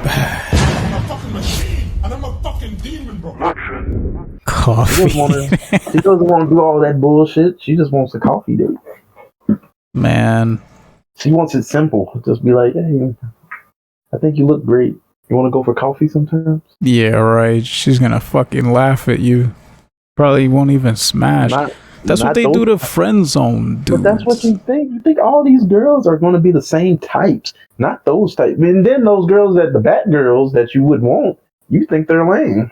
bad. I'm a fucking machine, and I'm a fucking demon, bro. Coffee. She doesn't want to do all that bullshit. She just wants a coffee date. Man. She wants it simple. Just be like, hey, I think you look great. You want to go for coffee sometimes? Yeah, right. She's gonna fucking laugh at you. Probably won't even smash. That's what they do to friend zone dudes. But that's what you think. You think all these girls are going to be the same types, not those types. And then those girls the bad girls that you would want, you think they're lame.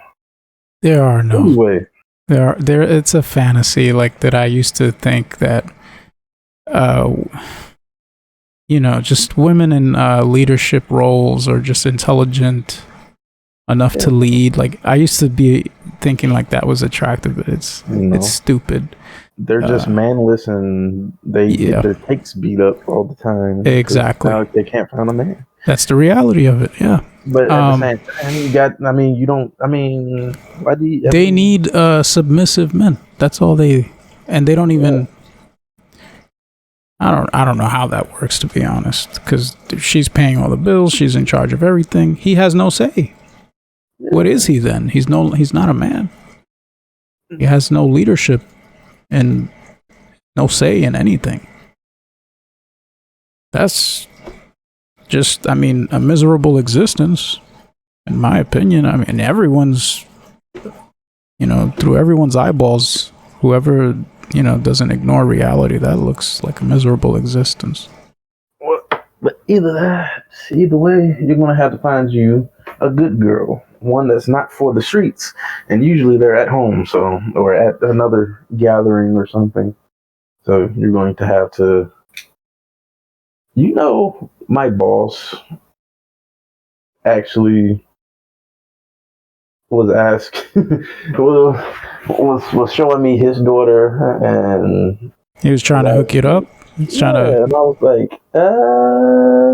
There are no. Anyway. There. It's a fantasy like that. I used to think that, just women in leadership roles or just intelligent enough to lead. Like I used to be thinking like that was attractive, but it's stupid. They're just manless and they get their takes beat up all the time. Exactly. They can't find a man. That's the reality of it. Yeah. But at the same time, why do you? They need submissive men. That's all they, and they don't even. I don't know how that works, to be honest, because she's paying all the bills. She's in charge of everything. He has no say. Yeah. What is he then? He's not a man. He has no leadership and no say in anything. That's just, a miserable existence, in my opinion. Everyone's, through everyone's eyeballs, whoever, doesn't ignore reality, that looks like a miserable existence. Well, but either way, you're going to have to find you a good girl, one that's not for the streets. And usually they're at home, or at another gathering or something. So you're going to have to, my boss actually was asked, was showing me his daughter, and he was trying to hook it up. And I was like,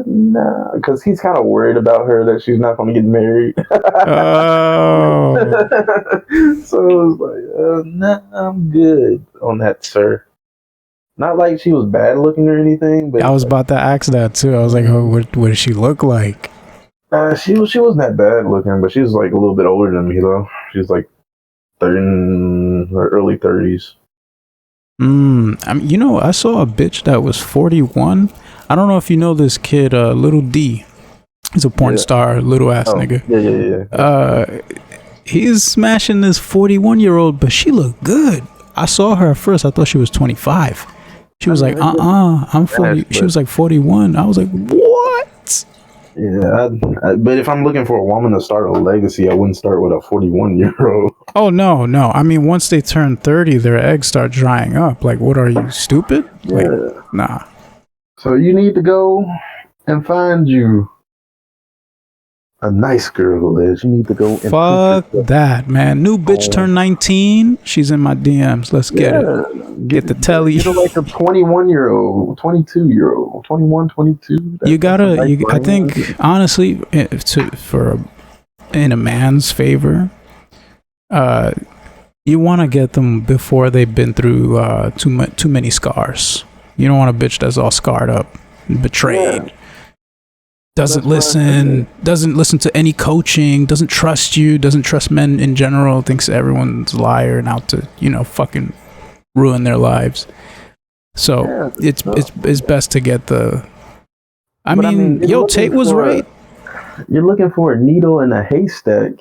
nah, because he's kind of worried about her that she's not going to get married. Oh. So I was like, nah, I'm good on that, sir. Not like she was bad looking or anything, but I was about to ask that too. I was like, oh, what does she look like? She wasn't that bad looking, but she was like a little bit older than me though. She was like 30 in her early 30s. I saw a bitch that was 41. I don't know if you know this kid, Little D. He's a porn star, little ass nigga. Yeah. He's smashing this 41-year-old, but she looked good. I saw her at first. I thought she was 25. She was like, I'm 40. She was like 41. I was like, what? Yeah, but if I'm looking for a woman to start a legacy, I wouldn't start with a 41-year-old. Oh, no. Once they turn 30, their eggs start drying up. Like, what are you, stupid? Yeah. Like, nah. So you need to go and find you a nice girl, Liz. You need to go and fuck that, man. New bitch turned 19. She's in my DMs. Let's get it. Get the telly. You know, like a 21-year-old, 22-year-old, 21, 22. You gotta. I think honestly, in a man's favor, you want to get them before they've been through too many scars. You don't want a bitch that's all scarred up, and betrayed. Yeah. Doesn't listen to any coaching, doesn't trust you, doesn't trust men in general, thinks everyone's a liar and out to, fucking ruin their lives. So it's best to get the. Tate was right. You're looking for a needle in a haystack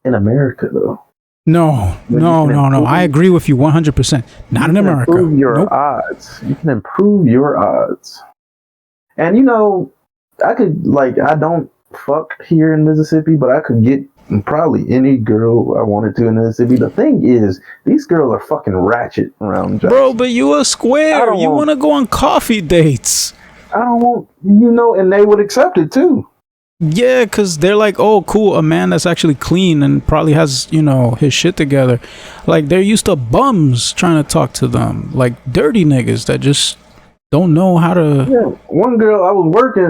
in America, though. No. I agree with you 100%. Not in America. Improve your odds. You can improve your odds. And I could, I don't fuck here in Mississippi, but I could get probably any girl I wanted to in Mississippi. The thing is, these girls are fucking ratchet around Jackson. But you a square. You want to go on coffee dates. I don't want, and they would accept it too. Yeah, because they're like, oh, cool, a man that's actually clean and probably has, his shit together. Like, they're used to bums trying to talk to them. Like, dirty niggas that just don't know how to. Yeah, one girl, I'm working,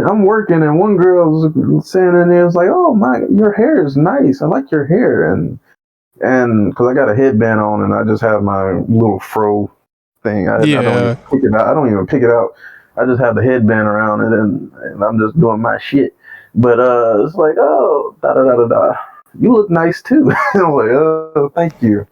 and one girl was saying in there, was like, "Oh my, your hair is nice. I like your hair," and because I got a headband on and I just have my little fro thing. I don't even pick it out. I don't even pick it out. I just have the headband around it, and I'm just doing my shit. But it's like, oh, da da da da da. You look nice too. I'm like, oh, thank you.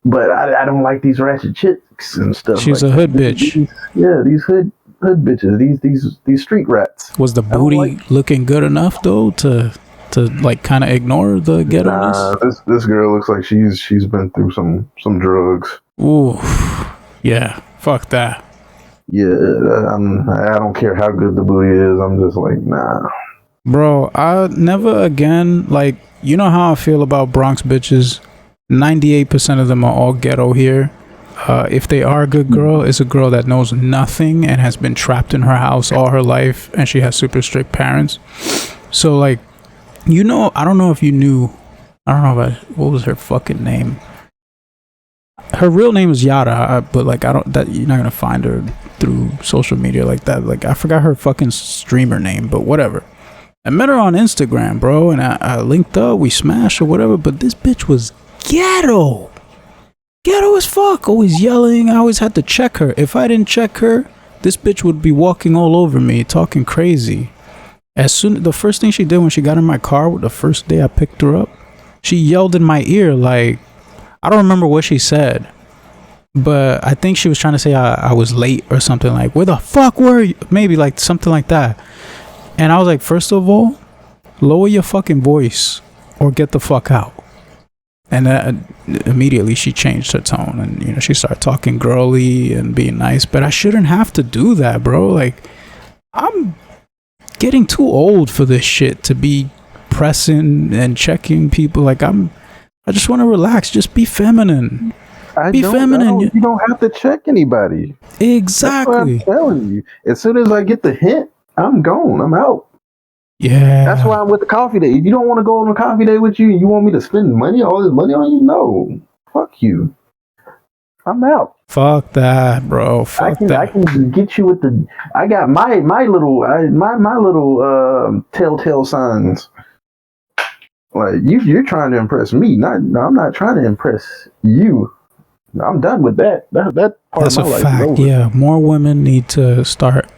But I don't like these ratchet chicks and stuff. She's like a hood bitch. These hood bitches. These street rats. Was the booty looking good enough though to like kind of ignore the ghetto-ness? Nah, this girl looks like she's been through some drugs. Ooh, yeah, fuck that. Yeah, I don't care how good the booty is. I'm just like, nah. Bro, I never again, like, you know how I feel about Bronx bitches? 98% of them are all ghetto here. If they are a good girl, it's a girl that knows nothing and has been trapped in her house all her life, and she has super strict parents. So, like, you know, I don't know if you knew, I don't know what was her fucking name. Her real name is Yara, but like, you're not gonna find her through social media like that. Like, I forgot her fucking streamer name, but whatever. I met her on Instagram, bro, and I linked up, we smashed or whatever, but this bitch was ghetto as fuck, always yelling. I always had to check her. If I didn't check her, this bitch would be walking all over me, talking crazy. The first thing she did when she got in my car, the first day I picked her up, she yelled in my ear, like, I don't remember what she said, but I think she was trying to say I was late or something, like, where the fuck were you? Maybe like something like that. And I was like, first of all, lower your fucking voice or get the fuck out. And immediately she changed her tone, and you know, she started talking girly and being nice. But I shouldn't have to do that, bro. Like, I'm getting too old for this shit to be pressing and checking people. Like, I just want to relax. Just be feminine. Be feminine. You don't have to check anybody. Exactly. That's what I'm telling you. As soon as I get the hint, I'm gone. I'm out. Yeah. That's why I'm with the coffee day. If you don't want to go on a coffee day with you, you want me to spend all this money on you? No. Fuck you. I'm out. Fuck that, bro. Fuck that. I can get you with the. I got my little telltale signs. Like, you're trying to impress me. I'm not trying to impress you. I'm done with that. That part That's of my a life fact. is over. Yeah, more women need to start.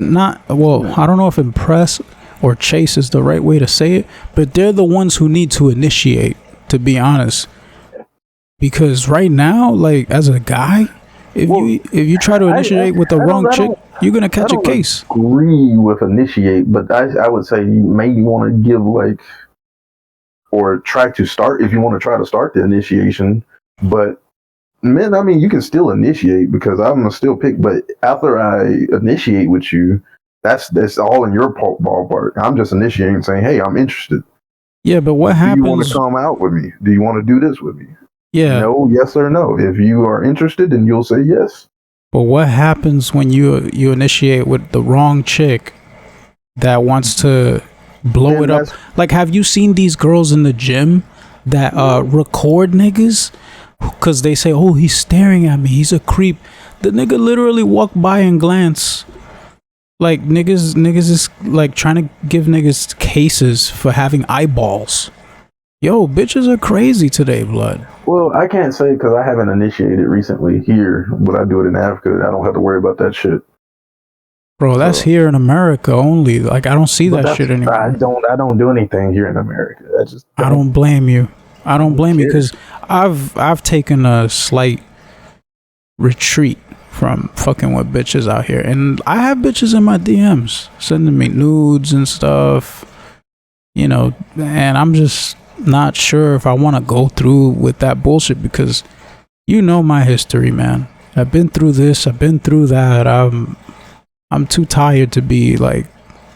I don't know if impress or chase is the right way to say it, but they're the ones who need to initiate, to be honest. Because right now, like, as a guy, if you try to initiate with the wrong chick, you're gonna catch a case. I agree with initiate, but I would say you maybe want to give, like, or try to start if you want to try to start the initiation. But men, I mean, you can still initiate because I'm gonna still pick. But after I initiate with you, that's all in your ballpark. I'm just initiating, saying, "Hey, I'm interested." Yeah, but what happens? Do you want to come out with me? Do you want to do this with me? Yeah. No, yes or no. If you are interested, then you'll say yes. But what happens when you initiate with the wrong chick that wants to blow it up? Like, have you seen these girls in the gym that record niggas because they say, "Oh, he's staring at me, he's a creep"? The nigga literally walked by and glance. Like, niggas is like trying to give niggas cases for having eyeballs. Yo, bitches are crazy today, blood. Well, I can't say because I haven't initiated recently here, but I do it in Africa. I don't have to worry about that shit. Bro, that's here in America only. Like, I don't see that shit anymore. I don't do anything here in America. I don't blame you. I don't blame you because I've taken a slight retreat from fucking with bitches out here, and I have bitches in my DMs sending me nudes and stuff, you know, and I'm just not sure if I want to go through with that bullshit because you know my history, man. I've been through this, I've been through that. I'm too tired to be like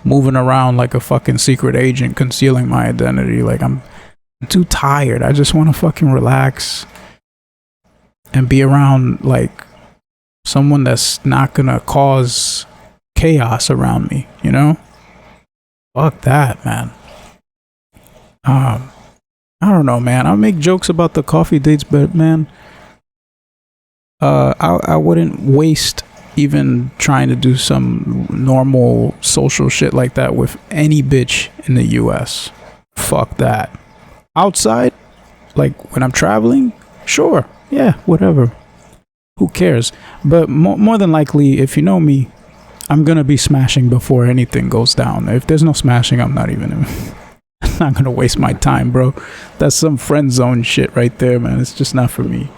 moving around like a fucking secret agent concealing my identity. Like, I'm too tired. I just want to fucking relax and be around like someone that's not gonna cause chaos around me, you know? Fuck that, man. I don't know, man. I make jokes about the coffee dates, but man, I wouldn't waste even trying to do some normal social shit like that with any bitch in the US. Fuck that. Outside, like when I'm traveling, sure, yeah, whatever. Who cares? But more than likely, if you know me, I'm gonna be smashing before anything goes down. If there's no smashing, I'm not I'm not gonna waste my time, bro. That's some friend zone shit right there, man. It's just not for me.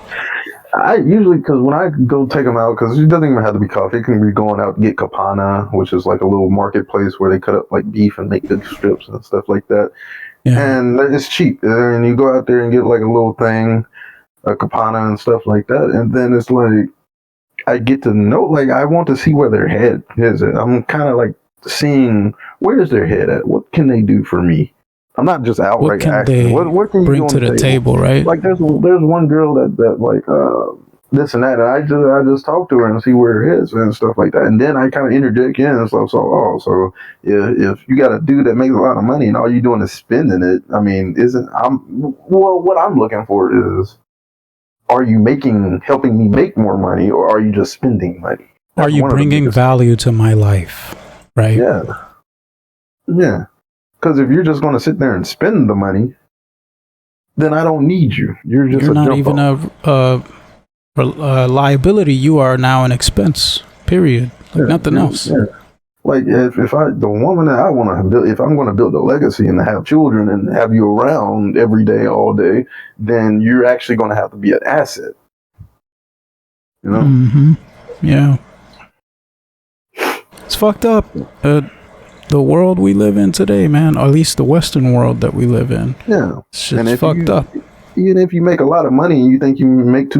I usually, because when I go take them out, because it doesn't even have to be coffee. It can be going out and get kapana, which is like a little marketplace where they cut up like beef and make big strips and stuff like that. Yeah. And it's cheap. And you go out there and get like a little thing, a kapana and stuff like that. And then it's like, I get to know, like, I want to see where their head is at. I'm kind of like seeing where's their head at. What can they do for me? I'm not just outright asking. What can you bring to the table, right? Like there's one girl that like this and that, and I just talk to her and see where it is and stuff like that, and then I kind of interdict in and stuff. So if you got a dude that makes a lot of money and all you doing is spending it, I mean, what I'm looking for is, are you helping me make more money, or are you just spending money? Are you bringing value to my life, right? Yeah. Because if you're just going to sit there and spend the money, then I don't need you. You're not even a liability. You are now an expense. Period. Like nothing else. Yeah. Like if the woman that I want to build, if I'm going to build a legacy and have children and have you around every day, all day, then you're actually going to have to be an asset. You know? Mm-hmm. Yeah. It's fucked up. The world we live in today, man, or at least the Western world that we live in. Yeah. Shit's fucked up. Even if you make a lot of money and you think you make a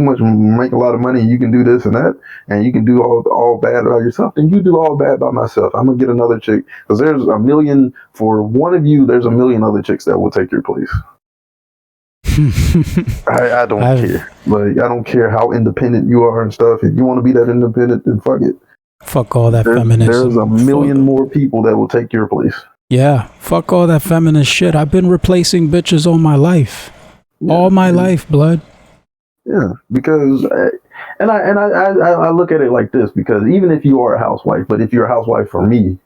lot of money and you can do this and that, and you can do all bad by yourself, then you do all bad by myself. I'm going to get another chick. Because there's for one of you, there's 1,000,000 other chicks that will take your place. I don't care. Like, I don't care how independent you are and stuff. If you want to be that independent, then fuck it. Fuck all that feminism. There's 1,000,000 more people that will take your place. Yeah, fuck all that feminist shit. I've been replacing bitches all my life. Yeah, all my life, blood. Yeah, because I look at it like this, because even if you are a housewife, but if you're a housewife for me,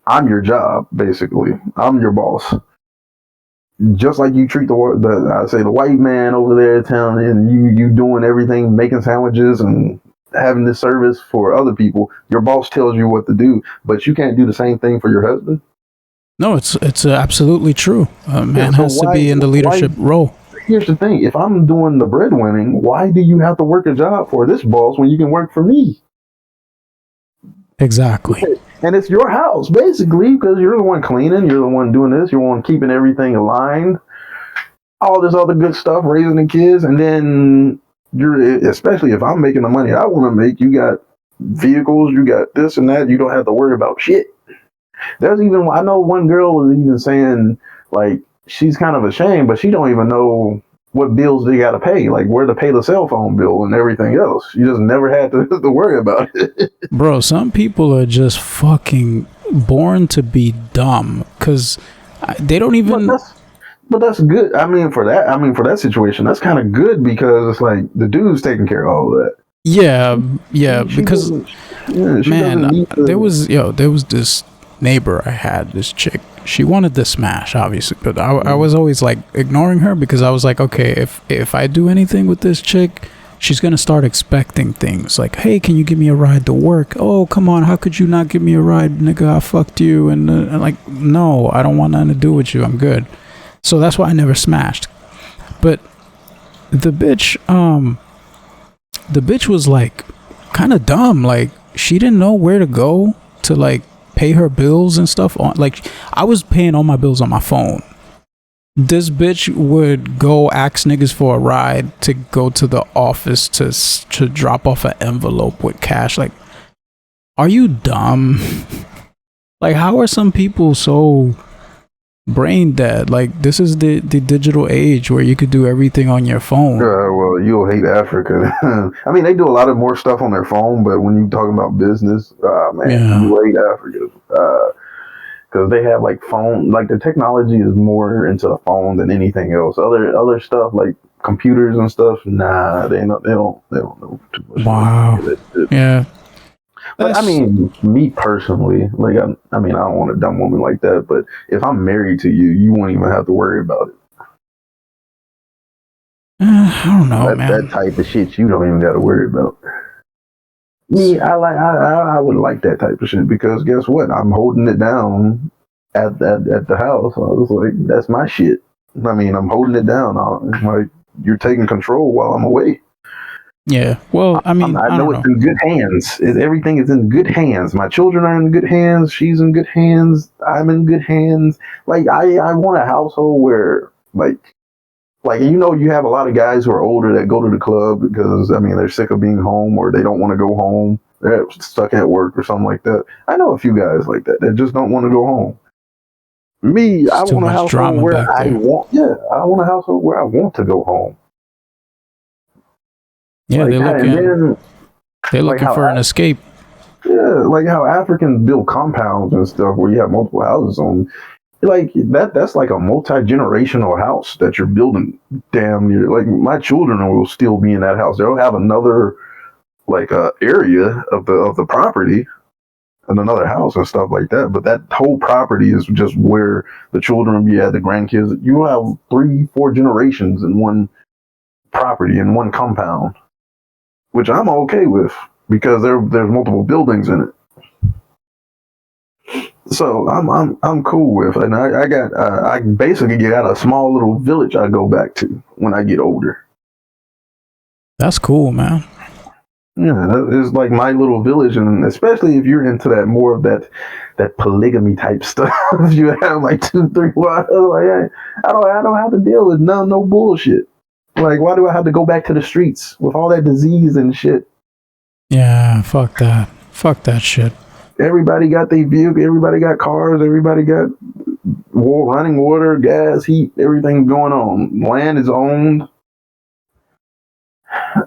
I'm your job, basically. I'm your boss. Just like you treat the white man over there telling and you doing everything, making sandwiches and having this service for other people, your boss tells you what to do, but you can't do the same thing for your husband. No, it's absolutely true. A man has to be in the leadership role. Here's the thing: if I'm doing the breadwinning, why do you have to work a job for this boss when you can work for me? Exactly. And it's your house, basically, because you're the one cleaning, you're the one doing this, you're the one keeping everything aligned, all this other good stuff, raising the kids, and then especially if I'm making the money I want to make, you got vehicles, you got this and that, you don't have to worry about shit. I know one girl was even saying, like, she's kind of ashamed, but she don't even know what bills they got to pay, like where to pay the cell phone bill and everything else. She just never had to worry about it. Bro, some people are just fucking born to be dumb, because they don't even... But that's good. I mean, for that situation, that's kind of good, because it's like the dude's taking care of all of that. Yeah, because man, there was this neighbor I had, this chick. She wanted to smash, obviously, but I was always like ignoring her, because I was like, okay, if I do anything with this chick, she's gonna start expecting things like, hey, can you give me a ride to work? Oh, come on, how could you not give me a ride, nigga? I fucked you, and like, no, I don't want nothing to do with you. I'm good. So that's why I never smashed. But the bitch was like kind of dumb. Like, she didn't know where to go to like pay her bills and stuff. Like, I was paying all my bills on my phone. This bitch would go ask niggas for a ride to go to the office to drop off an envelope with cash. Like, are you dumb? Like, how are some people so brain dead? Like, this is the digital age where you could do everything on your phone. Well, you'll hate Africa. I mean, they do a lot of more stuff on their phone, but when you're talking about business, you hate Africa. Because they have like phone, like the technology is more into the phone than anything else. Other stuff like computers and stuff, nah, they don't know too much. Wow. Yeah. But I mean, me personally, like, I mean, I don't want a dumb woman like that, but if I'm married to you, you won't even have to worry about it. I don't know, man. That type of shit, you don't even got to worry about. Me, I would like that type of shit because guess what? I'm holding it down at the house. I was like, that's my shit. I mean, I'm holding it down. I'm like, you're taking control while I'm away. Yeah. Well, I mean, I I know don't it's know. in good hands. Everything is in good hands. My children are in good hands. She's in good hands. I'm in good hands. Like I want a household where like you have a lot of guys who are older that go to the club because I mean they're sick of being home or they don't want to go home. They're stuck at work or something like that. I know a few guys like that just don't want to go home. Me, I It's too want a much household drama where back there. I want a household where I want to go home. Yeah, Like that, and then they're like looking how for an escape. yeah, like how Africans build compounds and stuff where you have multiple houses on. Like that's like a multi-generational house that you're building damn near. Like my children will still be in that house. They'll have another like area of the property and another house and stuff like that. But that whole property is just where the children will be at, the grandkids. You have 3-4 generations in one property in one compound, which I'm okay with because there's multiple buildings in it. So I'm cool with it. And I basically got a small little village I go back to when I get older. That's cool, man. Yeah, it's like my little village, and especially if you're into that more of that polygamy type stuff. You have like 2, 3 wives. Like, hey, I don't have to deal with no bullshit. Like, why do I have to go back to the streets with all that disease and shit? Yeah, fuck that. Fuck that shit. Everybody got their vehicle. Everybody got cars. Everybody got running water, gas, heat. Everything going on. Land is owned.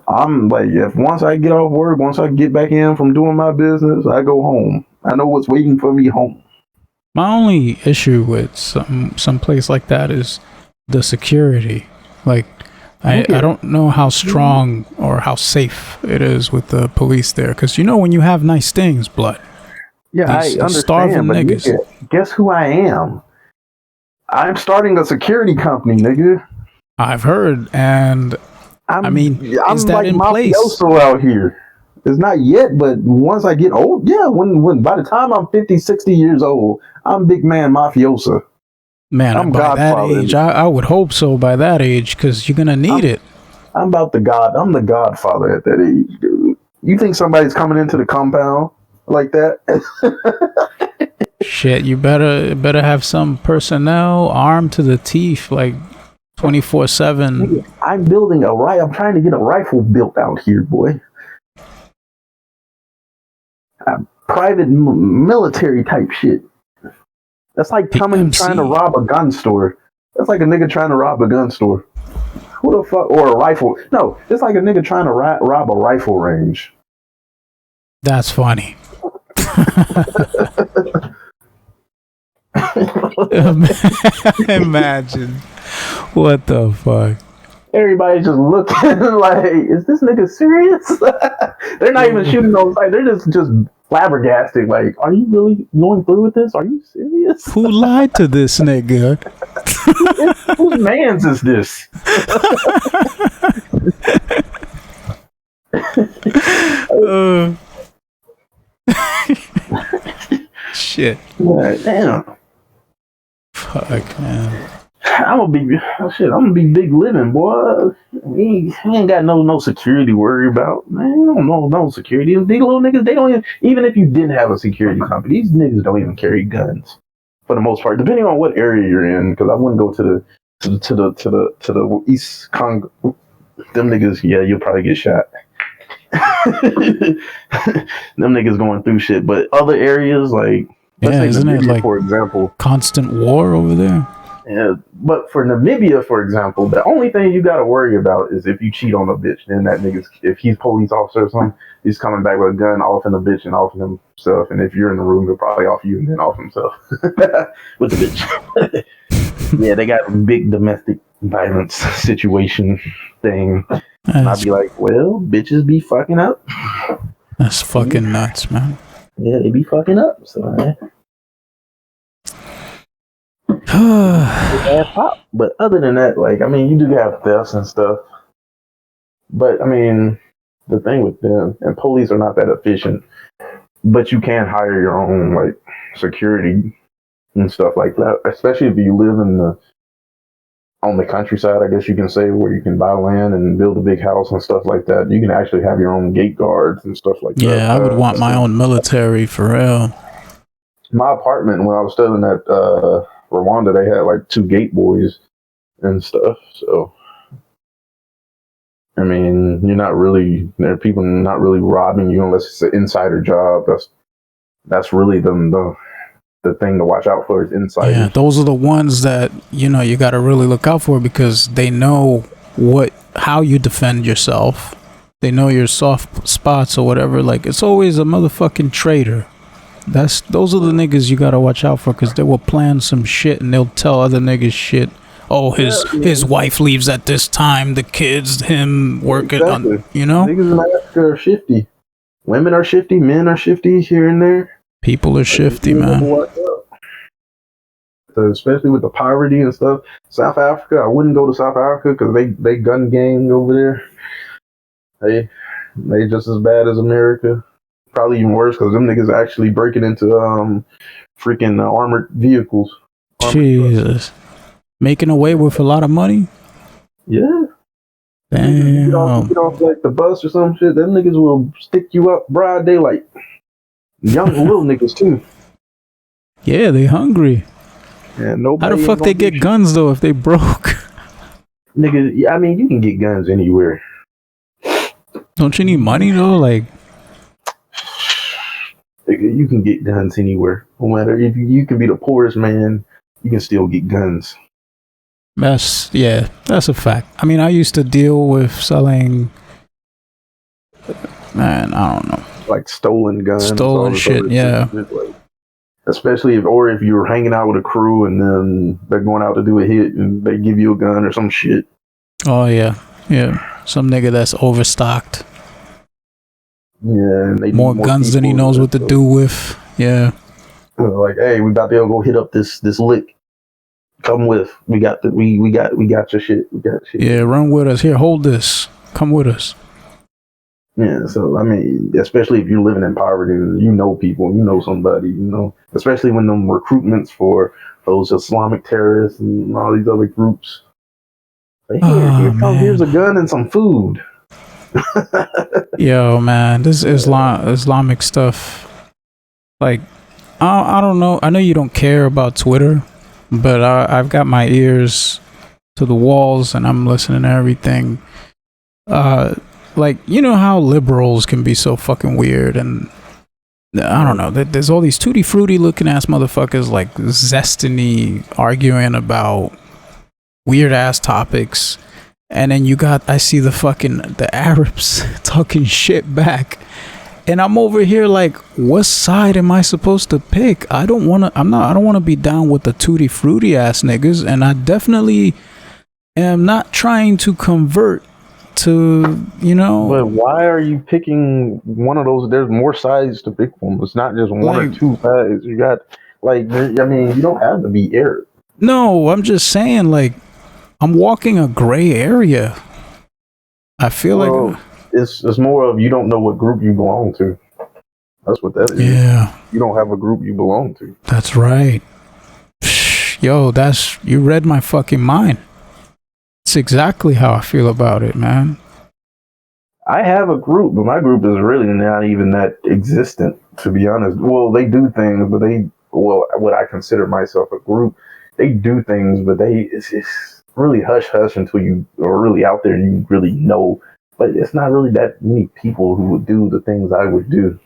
I'm like, if once I get off work, once I get back in from doing my business, I go home. I know what's waiting for me home. My only issue with some place like that is the security. Like, I don't know how strong or how safe it is with the police there. Because when you have nice things, blood. Yeah, These I starving understand, but niggas. nigga, guess who I am? I'm starting a security company, nigga. I've heard, and I'm is that like in place? mafioso out here. It's not yet, but once I get old, yeah, when by the time I'm 50, 60 years old, I'm big man mafioso. Man, I'm by that Godfather. age, I would hope so by that age, because you're going to need it. I'm the Godfather at that age, dude. You think somebody's coming into the compound like that? Shit, you better have some personnel armed to the teeth, like 24/7. I'm building I'm trying to get a rifle built out here, boy. Private military type shit. That's like coming trying to rob a gun store. That's like a nigga trying to rob a gun store. Who the fuck? Or a rifle? No, it's like a nigga trying to rob a rifle range. That's funny. Imagine. What the fuck? Everybody's just looking like, is this nigga serious? They're not even shooting on sight. They're just flabbergasted. Like, are you really going through with this? Are you serious? Who lied to this nigga? Whose man's is this? Shit. Damn. Fuck, man. I'm gonna be big living, boy. We ain't got no security to worry about, man. Don't know no security. These little niggas, they don't even if you didn't have a security company, these niggas don't even carry guns for the most part, depending on what area you're in. Because I wouldn't go to the East Congo. Them niggas, yeah, you'll probably get shot. Them niggas going through shit, but other areas like isn't it like for example, constant war over there? Yeah, but for Namibia, for example, the only thing you got to worry about is if you cheat on a bitch. Then that nigga's, if he's police officer or something, he's coming back with a gun, offing the bitch and offing himself. And if you're in the room, he'll probably off you and then off himself with the bitch. Yeah, they got a big domestic violence situation thing. And I'd be like, well, bitches be fucking up. That's fucking nuts, man. Yeah, they be fucking up. So, man. But other than that, like, I mean, you do have thefts and stuff. But I mean, the thing with them, and police are not that efficient, but you can hire your own like security and stuff like that, especially if you live on the countryside, I guess you can say, where you can buy land and build a big house and stuff like that. You can actually have your own gate guards and stuff like that. Yeah, I would want my own military for real. My apartment, when I was studying at Rwanda, they had like 2 gate boys and stuff. So, I mean, there are people not really robbing you unless it's an insider job. That's really the thing to watch out for is insiders. Yeah, those are the ones that, you got to really look out for because they know how you defend yourself. They know your soft spots or whatever. Like, it's always a motherfucking traitor. Those are the niggas you got to watch out for because they will plan some shit and they'll tell other niggas shit. Oh, his wife leaves at this time. The kids, him working on, Niggas in Africa are shifty. Women are shifty. Men are shifty here and there. People are shifty, man. So especially with the poverty and stuff. South Africa, I wouldn't go to South Africa because they gun gang over there. They just as bad as America. Probably even worse because them niggas actually breaking into freaking armored vehicles. Jesus. Making away with a lot of money? Yeah. Damn. Get off like the bus or some shit. Them niggas will stick you up broad daylight. Young little niggas too. Yeah, they hungry. Yeah, how the fuck they get guns though if they broke? Niggas, I mean, you can get guns anywhere. Don't you need money though? Like, you can get guns anywhere. No matter if you can be the poorest man, you can still get guns. That's a fact. I mean, I used to deal with selling, man, I don't know, like stolen guns, stolen shit. Yeah. Like, especially if you're hanging out with a crew and then they're going out to do a hit and they give you a gun or some shit. Oh yeah, some nigga that's overstocked. Yeah, and they more guns than he knows what to do with. Yeah. Like, hey, we about to go hit up this lick. Come with. We got your shit. We got shit. Yeah, run with us. Here, hold this. Come with us. Yeah, so I mean, especially if you're living in poverty, you know people, you know somebody, especially when them recruitments for those Islamic terrorists and all these other groups. Like, here's a gun and some food. Yo, man, this Islamic stuff. Like, I don't know. I know you don't care about Twitter, but I've got my ears to the walls and I'm listening to everything. Like, you know how liberals can be so fucking weird, and I don't know. There's all these tutti frutti looking ass motherfuckers like Zestiny arguing about weird ass topics, and then I see the Arabs talking shit back. And I'm over here like, what side am I supposed to pick? I don't want to be down with the tutti frutti ass niggas, and I definitely am not trying to convert to, But why are you picking one of those? There's more sides to pick from. It's not just one or two sides. You got you don't have to be Arab. No, I'm just saying, like, I'm walking a gray area. I feel like it's more of you don't know what group you belong to. That's what that is. Yeah. You don't have a group you belong to. That's right. Yo, you read my fucking mind. It's exactly how I feel about it, man. I have a group, but my group is really not even that existent, to be honest. Well, they do things, but what I consider myself a group, they do things, but it's really hush-hush until you are really out there and you really know. But it's not really that many people who would do the things I would do.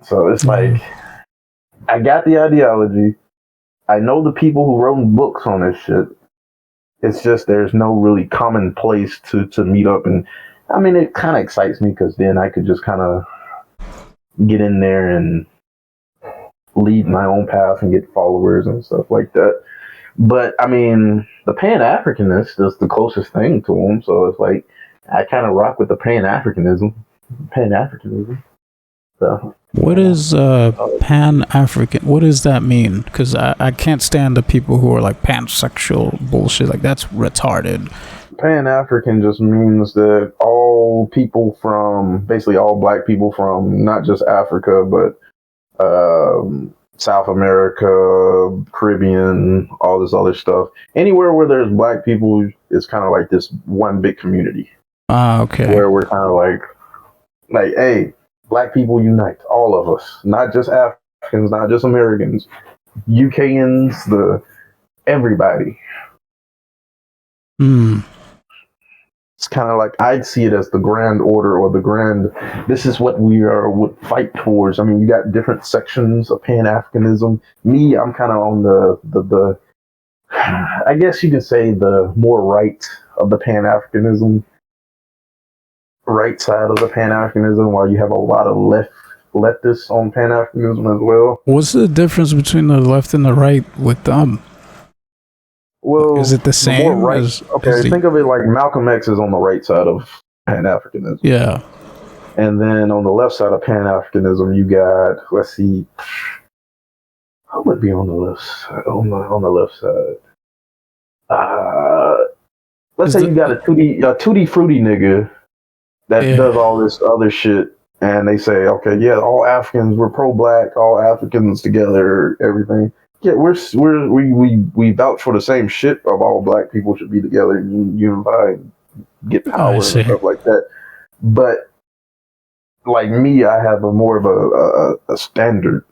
So it's like, I got the ideology. I know the people who wrote books on this shit. It's just there's no really common place to meet up. And I mean, it kind of excites me because then I could just kind of get in there and lead my own path and get followers and stuff like that. But I mean, the Pan-Africanist is the closest thing to them. So it's like, I kind of rock with the Pan-Africanism. So, what is Pan-African? What does that mean? Because I can't stand the people who are like pansexual bullshit. Like, that's retarded. Pan-African just means that all all people from basically all black people from not just Africa, but South America, Caribbean, all this other stuff. Anywhere where there's black people, it's kind of like this one big community. Okay. Where we're kind of like, hey, black people unite, all of us, not just Africans, not just Americans, UKans, everybody. It's kind of like I see it as the grand order or the grand. This is what we would fight towards. I mean, you got different sections of Pan Africanism. Me, I'm kind of on the. I guess you could say the more right of the Pan Africanism, right side of the Pan Africanism, while you have a lot of leftists on Pan Africanism as well. What's the difference between the left and the right with them? Well, is it the same? Right, think of it like Malcolm X is on the right side of Pan Africanism. Yeah. And then on the left side of Pan Africanism, you got, let's see, who would be on the left side? On the left side, let's say you got a tutti frutti nigga that does all this other shit, and they say, okay, yeah, all Africans, we're pro-black, all Africans together, everything. Yeah, we vouch for the same shit of all black people should be together and unify and get power and stuff like that. But like me, I have more of a standard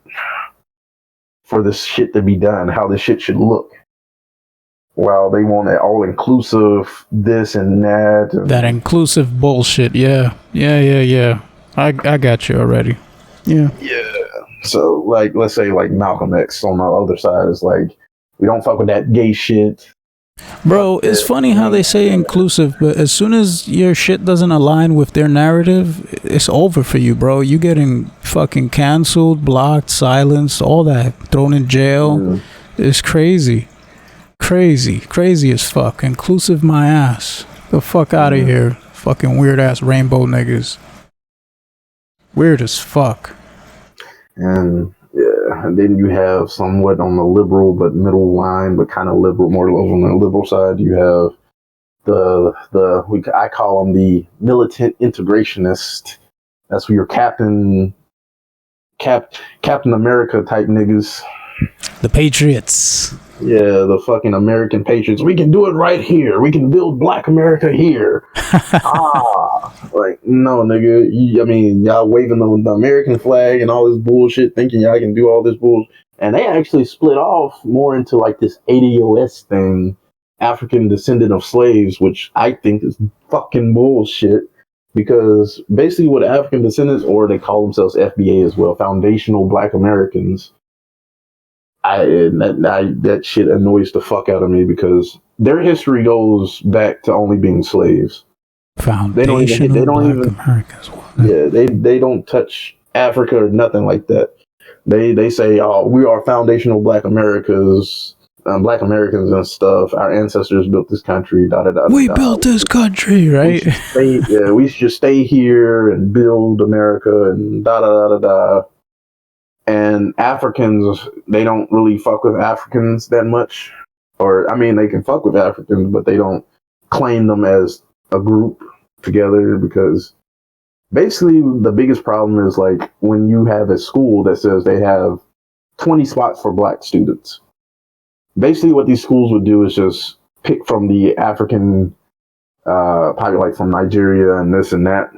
for this shit to be done, how this shit should look. While they want that all inclusive this and that. And that inclusive bullshit. Yeah. I got you already. Yeah. So, like, let's say, like, Malcolm X on the other side is like, we don't fuck with that gay shit. Bro, it's funny how they say inclusive, but as soon as your shit doesn't align with their narrative, it's over for you, bro. You getting fucking canceled, blocked, silenced, all that, thrown in jail. It's crazy. Crazy as fuck. Inclusive my ass. The fuck out of here. Fucking weird ass rainbow niggas. Weird as fuck. And then you have somewhat on the liberal but middle line, but kind of liberal, more on the liberal side. You have I call them the militant integrationist. That's where your Captain America type niggas. The Patriots. Yeah, the fucking American patriots. We can do it right here. We can build Black America here. Like, no, nigga. Y'all waving the American flag and all this bullshit, thinking y'all can do all this bullshit. And they actually split off more into like this ADOS thing, African descendant of slaves, which I think is fucking bullshit. Because basically what African descendants, or they call themselves FBA as well, Foundational Black Americans, that shit annoys the fuck out of me because their history goes back to only being slaves. Foundational Black Americans. Yeah, they don't touch Africa or nothing like that. They say, oh, we are foundational Black Americans and stuff. Our ancestors built this country. We built this country, right? We should stay here and build America and da da da da. And Africans, they don't really fuck with Africans that much. Or, I mean, they can fuck with Africans, but they don't claim them as a group together because basically the biggest problem is like when you have a school that says they have 20 spots for black students. Basically what these schools would do is just pick from the African, probably like from Nigeria and this and that.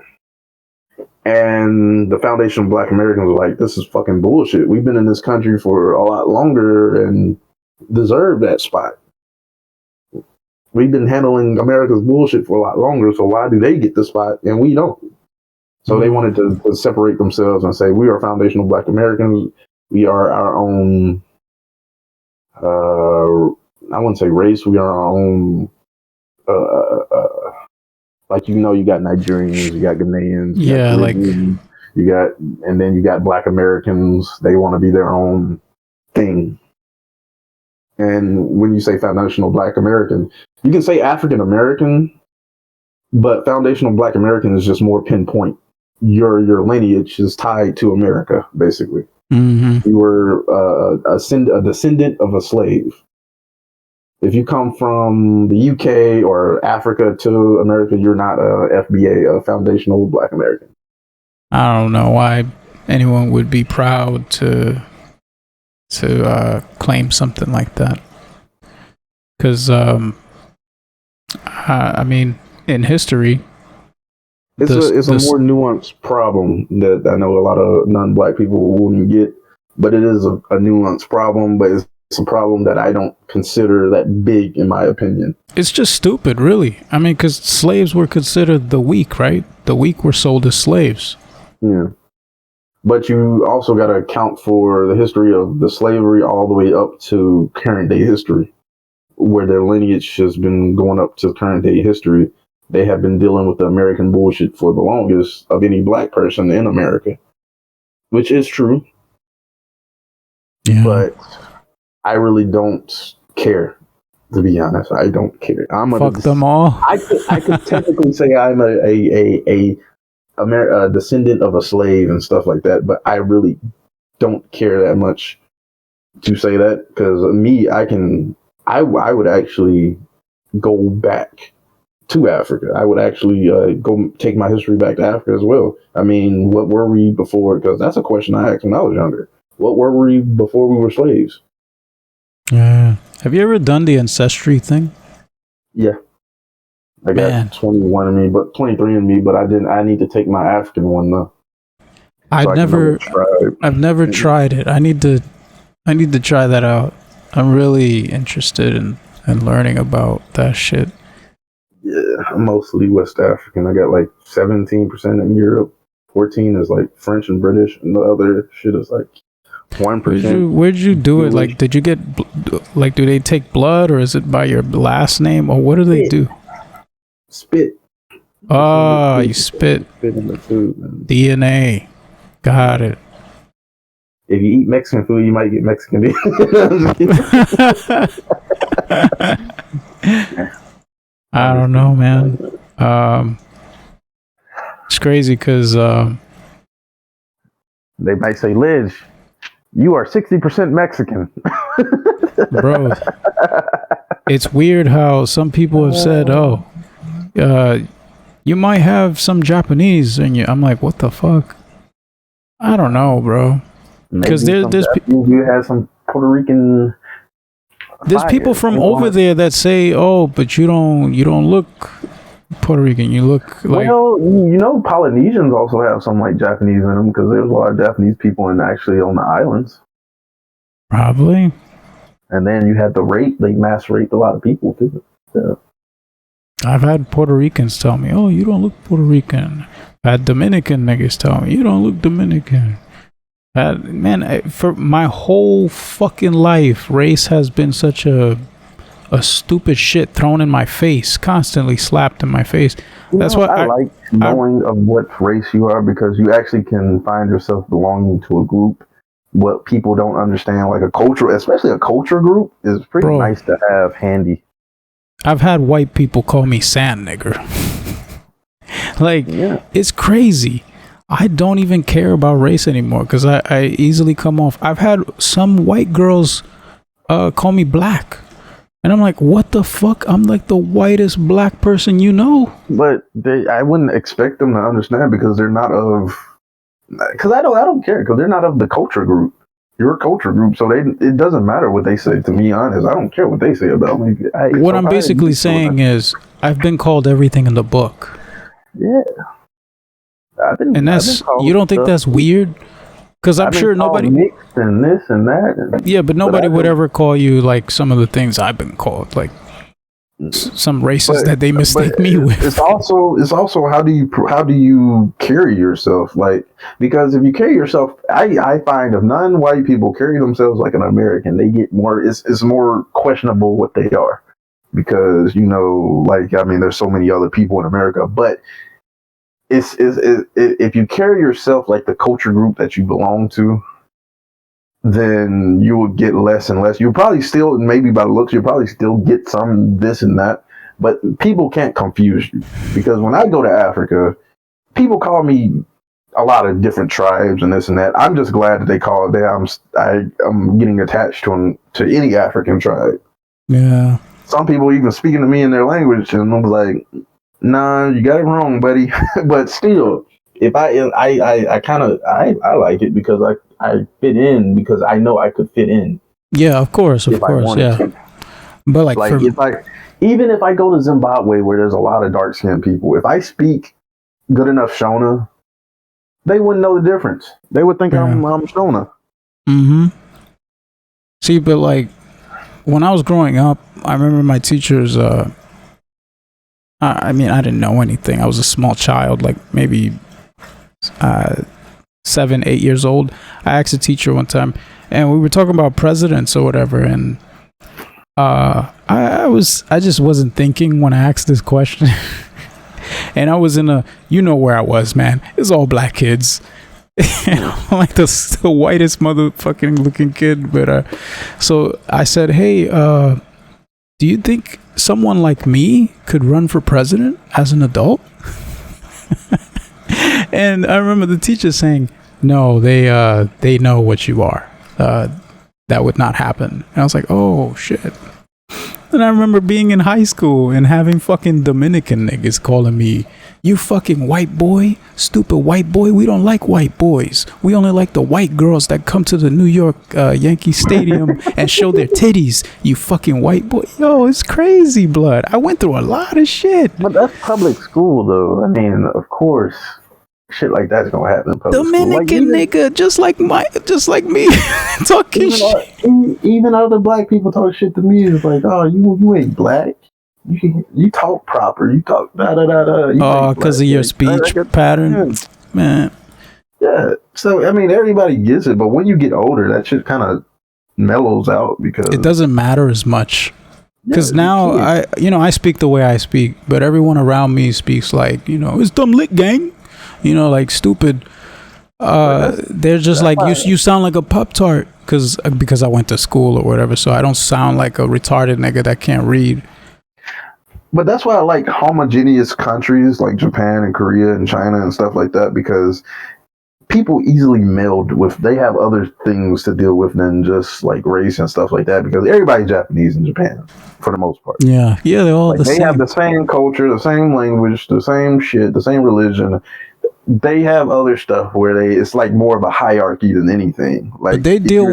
And the Foundation of Black Americans were like, this is fucking bullshit. We've been in this country for a lot longer and deserve that spot. We've been handling America's bullshit for a lot longer, so why do they get the spot and we don't? So they wanted to separate themselves and say, we are Foundational Black Americans. We are our own, I wouldn't say race, we are our own, like, you got Nigerians, you got Ghanaians, and then you got Black Americans. They want to be their own thing. And when you say Foundational Black American, you can say African American, but Foundational Black American is just more pinpoint. Your lineage is tied to America, basically. Mm-hmm. You were a descendant of a slave. If you come from the UK or Africa to America, you're not a FBA, a foundational Black American. I don't know why anyone would be proud to claim something like that. Because I mean, in history, It's a more nuanced problem that I know a lot of non-Black people wouldn't get, but it is a nuanced problem. But it's a problem that I don't consider that big, in my opinion. It's just stupid, really. I mean, because slaves were considered the weak, right? The weak were sold as slaves. Yeah. But you also got to account for the history of the slavery all the way up to current day history, where their lineage has been going up to current day history. They have been dealing with the American bullshit for the longest of any Black person in America, which is true. Yeah. But I really don't care, to be honest. I don't care. Fuck them all. I could technically say I'm a descendant of a slave and stuff like that, but I really don't care that much to say that, because I would actually go back to Africa. I would actually go take my history back to Africa as well. I mean, what were we before? Because that's a question I asked when I was younger. What were we before we were slaves? Yeah. Have you ever done the ancestry thing? Yeah. I got 21 in me, but 23 in me, but I didn't. I need to take my African one though. I've never tried it. I need to try that out. I'm really interested in learning about that shit. Yeah, I'm mostly West African. I got like 17% in Europe, 14 is like French and British, and the other shit is like 1%. Where'd you do it? Like, did you get like? Do they take blood, or is it by your last name, or what do they do? Spit. Oh, you spit. Spit in the food. Man. DNA. Got it. If you eat Mexican food, you might get Mexican DNA. I don't know, man. It's crazy because they might say, Liz, you are 60% Mexican. Bro, it's weird how some people have said, oh, you might have some Japanese in you. I'm like, what the fuck? I don't know, bro. Because there's people who have some Puerto Rican. There's people from over there that say, oh, but you don't look Puerto Rican. You look like. Well, you know, Polynesians also have some like Japanese in them, because there's a lot of Japanese people actually on the islands. Probably. And then you had the rape. They mass raped a lot of people too. Yeah. I've had Puerto Ricans tell me, oh, you don't look Puerto Rican. I had Dominican niggas tell me, you don't look Dominican. Man, for my whole fucking life, race has been such a stupid shit thrown in my face, constantly slapped in my face. That's why I like knowing of what race you are, because you actually can find yourself belonging to a group. What people don't understand, like a culture, especially a culture group, is pretty nice to have handy. I've had white people call me sand nigger. Like, it's crazy. I don't even care about race anymore, because I easily come off. I've had some white girls call me black. And I'm like, what the fuck? I'm like the whitest black person you know. But I wouldn't expect them to understand, because they're not of... Because I don't care, because they're not of the culture group. You're a culture group, so it doesn't matter what they say. To be honest, I don't care what they say about me. What I'm basically saying is, I've been called everything in the book. Yeah. And that's, you don't think that's weird? Because I'm sure nobody mixed and this and that. Yeah, but nobody would ever call you like some of the things I've been called, like some races that they mistake me with. It's also how do you carry yourself? Like, because if you carry yourself, I find if non-white people carry themselves like an American, they get more. It's more questionable what they are, because like, I mean, there's so many other people in America, but. If you carry yourself like the culture group that you belong to, then you will get less and less. You'll probably still, maybe by the looks, you'll probably still get some this and that, but people can't confuse you, because when I go to Africa, people call me a lot of different tribes and this and that. I'm just glad that they call it that. I'm getting attached to any African tribe. Yeah. some people even speaking to me in their language, and I was like, "Nah, you got it wrong, buddy." But still, if I kind of I like it because I fit in because I know I could fit in. Yeah, of course, if I wanted yeah. to. But like Even if I go to Zimbabwe where there's a lot of dark skinned people, if I speak good enough Shona, they wouldn't know the difference. They would think I'm Shona. Mm-hmm. See, but like when I was growing up, I remember my teachers. I mean, I didn't know anything. I was a small child, like maybe 7, 8 years old. I asked a teacher one time, and we were talking about presidents or whatever, and I just wasn't thinking when I asked this question. And I was in where I was, man. It's all black kids. And I'm like the whitest motherfucking looking kid. But so I said, hey, do you think someone like me could run for president as an adult? And I remember the teacher saying, no, they know what you are. That would not happen. And I was like, oh shit. And I remember being in high school and having fucking Dominican niggas calling me, you fucking white boy, stupid white boy. We don't like white boys. We only like the white girls that come to the New York Yankee Stadium and show their titties. You fucking white boy. Yo, it's crazy, blood. I went through a lot of shit. But that's public school, though. I mean, of course, shit like that's gonna happen in public Dominican school. nigga, just like me, talking shit. Even other black people talk shit to me. It's like, oh, you ain't black. You talk proper. You talk da da da da. Oh, because of your speech pattern, man. Yeah. So I mean, everybody gets it, but when you get older, that shit kind of mellows out because it doesn't matter as much. Because now I speak the way I speak, but everyone around me speaks like, it's dumb lit gang, like stupid. They're just like, you sound like a Pop Tart because I went to school or whatever, so I don't sound like a retarded nigga that can't read. But that's why I like homogeneous countries like Japan and Korea and China and stuff like that, because people easily meld with, they have other things to deal with than just like race and stuff like that, because everybody's Japanese in Japan for the most part. Yeah, they're all they have the same culture, the same language, the same shit, the same religion. They have other stuff where it's like more of a hierarchy than anything. Like but they deal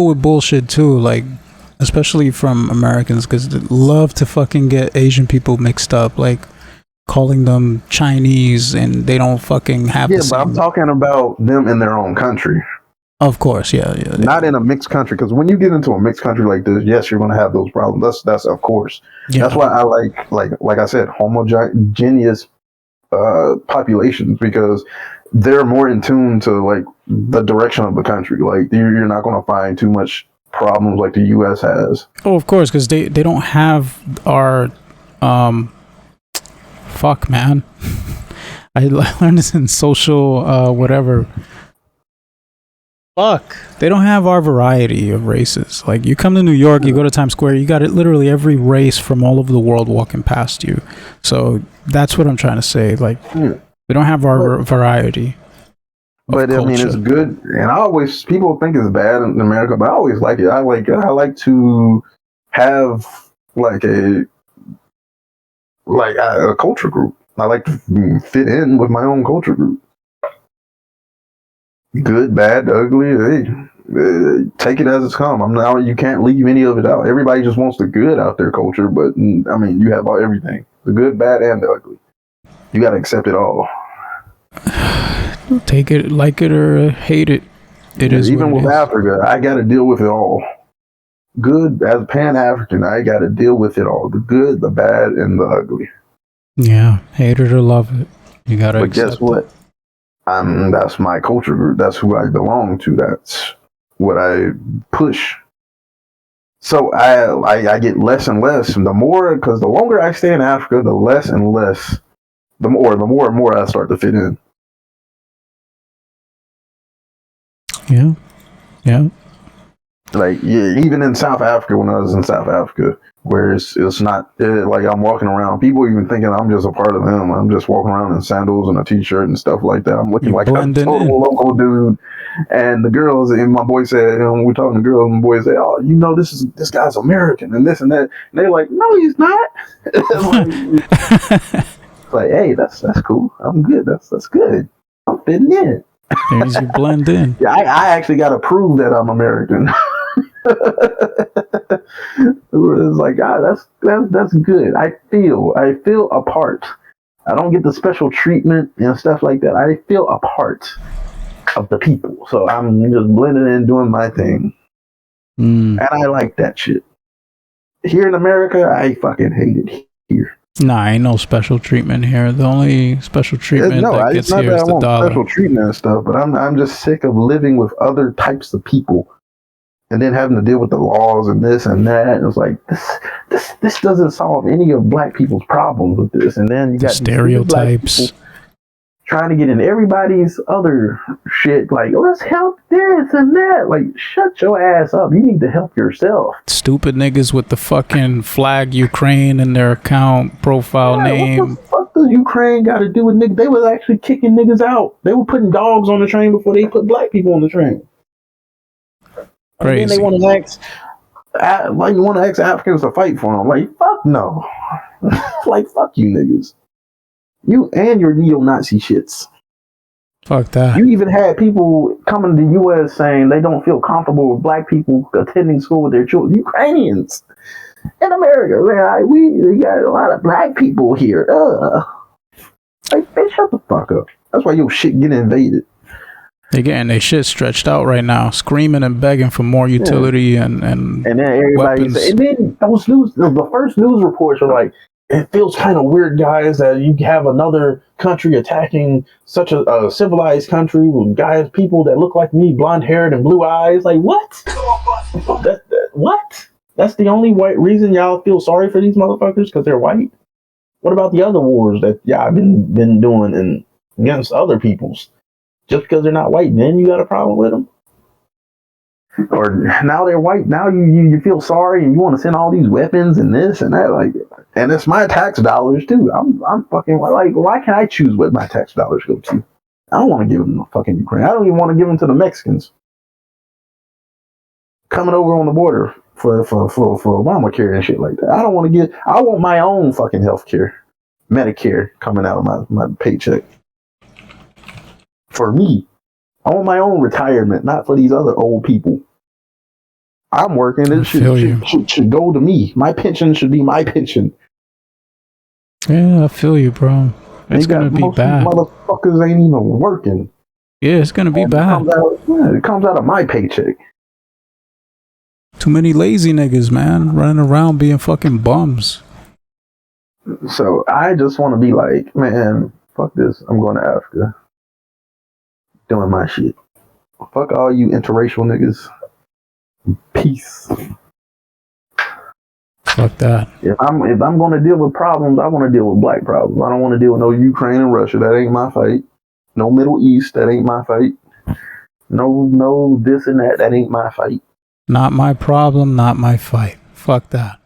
with bullshit too, like especially from Americans, because they love to fucking get Asian people mixed up, like calling them Chinese, and they don't fucking have the same. But I'm talking about them in their own country. Of course, yeah. Not in a mixed country, because when you get into a mixed country like this, yes, you're going to have those problems. That's of course. Yeah. That's why I like I said, homogeneous populations, because they're more in tune to like the direction of the country. Like you're not going to find too much problems like the U.S. has. Oh, of course, because they don't have our fuck, man. I learned this in social whatever. Fuck. They don't have our variety of races. Like you come to New York, you go to Times Square, you got literally every race from all over the world walking past you. So that's what I'm trying to say. Like they don't have our variety. But culture. I mean, it's good, and people think it's bad in America, but I always like it. I like to have like a culture group. I like to fit in with my own culture group. Good, bad, ugly. Hey, take it as it's come. You can't leave any of it out. Everybody just wants the good out their culture, but I mean, you have everything: the good, bad, and the ugly. You got to accept it all. Take it, like it or hate it. It is even with Africa. I got to deal with it all. Good, as Pan-African, I got to deal with it all: the good, the bad, and the ugly. Yeah, hate it or love it. You got to. But guess what? That's my culture group. That's who I belong to. That's what I push. So I get less and less. Because the longer I stay in Africa, the less and less, the more and more I start to fit in. Yeah. Like, yeah, even in South Africa, when I was in South Africa, where it's not like I'm walking around, people even thinking I'm just a part of them. I'm just walking around in sandals and a t-shirt and stuff like that. I'm looking You like a blending total in. local dude. And the girls, and my boy said, we're talking to girls, and my boy said, "Oh, you know, this guy's American and this and that." And they're like, "No, he's not." It's like, hey, that's cool. I'm good. That's good. I'm fitting in. There's you blend in. Yeah, I actually got to prove that I'm American. It's like, that's good. I feel a part. I don't get the special treatment and stuff like that. I feel a part of the people. So I'm just blending in, doing my thing. And I like that shit. Here in America, I fucking hate it here. Nah, ain't no special treatment here. The only special treatment that gets here is the dollar. Special treatment and stuff, but I'm just sick of living with other types of people, and then having to deal with the laws and this and that. And it's like this doesn't solve any of black people's problems with this. And then you got stereotypes trying to get in everybody's other shit. Like, let's help this and that. Like, shut your ass up. You need to help yourself. Stupid niggas with the fucking flag Ukraine in their account profile name. What the fuck does Ukraine got to do with niggas? They was actually kicking niggas out. They were putting dogs on the train before they put black people on the train. Crazy. And then they want to ask Africans to fight for them. Like, fuck no. Like, fuck you niggas. You and your neo-Nazi shits. Fuck that. You even had people coming to the U.S. saying they don't feel comfortable with black people attending school with their children. Ukrainians in America, we got a lot of black people here. Like, bitch, shut the fuck up. That's why your shit get invaded. They getting their shit stretched out right now, screaming and begging for more utility and then everybody say, and then those the first news reports are like, it feels kind of weird, guys, that you have another country attacking such a civilized country with people that look like me, blonde haired and blue eyes. Like, what? What? That's the only white reason y'all feel sorry for these motherfuckers because they're white? What about the other wars that y'all been doing and against other peoples? Just because they're not white, then you got a problem with them? Or now they're white, now you feel sorry and you want to send all these weapons and this and that, like, and it's my tax dollars too. I'm fucking like, why can't I choose what my tax dollars go to? I don't want to give them to fucking Ukraine. I don't even want to give them to the Mexicans coming over on the border for Obamacare and shit like that. I want my own fucking healthcare, Medicare coming out of my paycheck for me. I want my own retirement, not for these other old people. I'm working. It should go to me. My pension should be my pension. Yeah, I feel you, bro. It's gonna be bad. Motherfuckers ain't even working. Yeah, it's gonna be bad. It comes out of my paycheck. Too many lazy niggas, man, running around being fucking bums. So I just want to be like, man, fuck this. I'm going to Africa. Doing my shit. Fuck all you interracial niggas. Peace. Fuck that. If I'm gonna deal with problems, I want to deal with black problems. I don't want to deal with no Ukraine and Russia. That ain't my fight. No Middle East. That ain't my fight. No this and that. That ain't my fight. Not my problem. Not my fight. Fuck that.